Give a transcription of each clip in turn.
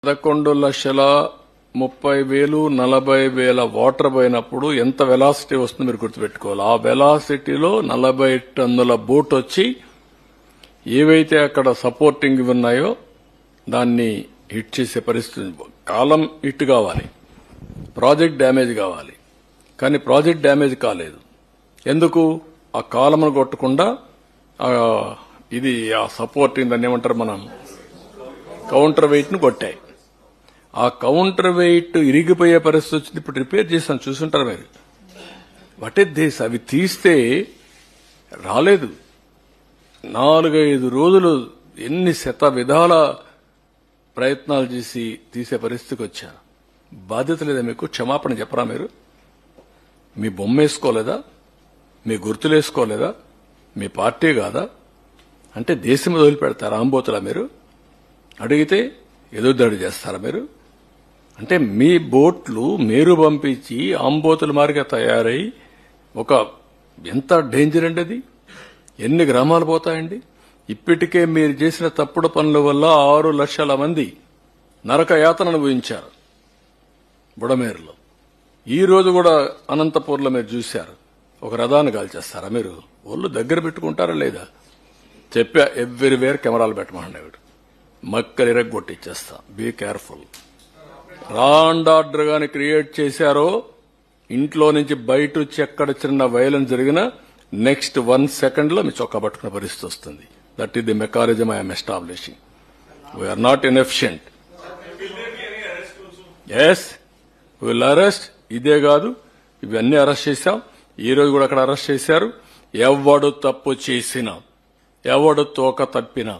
11,30,000 40,000 water పోయినప్పుడు ఎంత velocity వస్తుందో మీరు గుర్తుపెట్టుకోవాలి. ఆ వెలాసిటీలో 40 టన్నుల బోట్ వచ్చి ఏవైతే అక్కడ సపోర్టింగ్ ఉన్నాయో దాన్ని హిట్ చేసే పరిస్థితి. కాలం హిట్ కావాలి, ప్రాజెక్ట్ డ్యామేజ్ కావాలి. కానీ ప్రాజెక్ట్ డ్యామేజ్ కాలేదు. ఎందుకు? ఆ కాలమును కొట్టకుండా ఇది ఆ సపోర్టింగ్ దాన్ని ఏమంటారు మనం కౌంటర్ వెయిట్ ను కొట్టాయి. ఆ కౌంటర్ వెయిట్ ఇరిగిపోయే పరిస్థితి వచ్చింది. ఇప్పుడు రిపేర్ చేశాను, చూసుంటారు మీరు. What is this? అవి తీస్తే రాలేదు. 4-5 రోజులు ఎన్ని శత విధాల ప్రయత్నాలు చేసి తీసే పరిస్థితికి వచ్చా. బాధ్యత లేదా మీకు? క్షమాపణ చెప్పరా మీరు? మీ బొమ్మ వేసుకోలేదా? మీ గుర్తులు వేసుకోలేదా? మీ పార్టీ కాదా? అంటే దేశం వదిలిపెడతారా? ఆంబోతులా మీరు? అడిగితే ఎదురుదాడి చేస్తారా మీరు? అంటే మీ బోట్లు మీరు పంపించి ఆంబోతుల మారిగా తయారై ఒక ఎంత డేంజర్ అండి అది. ఎన్ని గ్రామాలు పోతాయండి. ఇప్పటికే మీరు చేసిన తప్పుడు పనుల వల్ల 6 లక్షల మంది నరక యాతన అనుభవించారు బుడమేరులో. ఈ రోజు కూడా అనంతపూర్లో మీరు చూశారు. ఒక రథాన్ని కాల్చేస్తారా మీరు? ఒళ్ళు దగ్గర పెట్టుకుంటారా లేదా? చెప్పా, ఎవ్రీవేర్ కెమెరాలు పెట్టమన్నాడు. మక్కలు ఇరగొట్టిచ్చేస్తా. Be careful. Law and order గాని క్రియేట్ చేశారో ఇంట్లో నుంచి బయట వచ్చి ఎక్కడ చిన్న వైలెన్స్ జరిగినా నెక్స్ట్ 1 సెకండ్ లో మీ చొక్కా పట్టుకునే పరిస్థితి వస్తుంది. That is the mechanism I'm establishing. We're not inefficient. Yes, will arrest. ఇదే కాదు, ఇవన్నీ అరెస్ట్ చేశాం. ఈ రోజు కూడా అక్కడ అరెస్ట్ చేశారు. ఎవడు తప్పు చేసినా, ఎవడు తోక తప్పినా,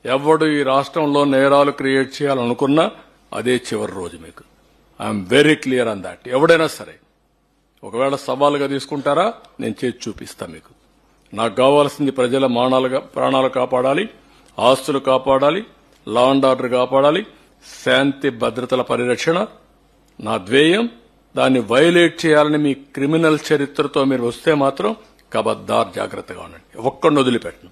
ఎవడు ఈ రాష్ట్రంలో నేరాలు క్రియేట్ చేయాలనుకున్నా అదే చివరి రోజు మీకు. I'm very clear on that. ఎవడైనా సరే ఒకవేళ సవాలుగా తీసుకుంటారా, నేను చేసి చూపిస్తా మీకు. నాకు కావాల్సింది ప్రజల ప్రాణాలు కాపాడాలి, ఆస్తులు కాపాడాలి, లా అండ్ ఆర్డర్ కాపాడాలి, శాంతి భద్రతల పరిరక్షణ నా ధ్యేయం. దాన్ని వైలేట్ చేయాలని మీ క్రిమినల్ చరిత్రతో మీరు వస్తే మాత్రం కబద్దార్ జాగ్రత్తగా ఉండండి. ఒక్కడిని వదిలిపెట్టను.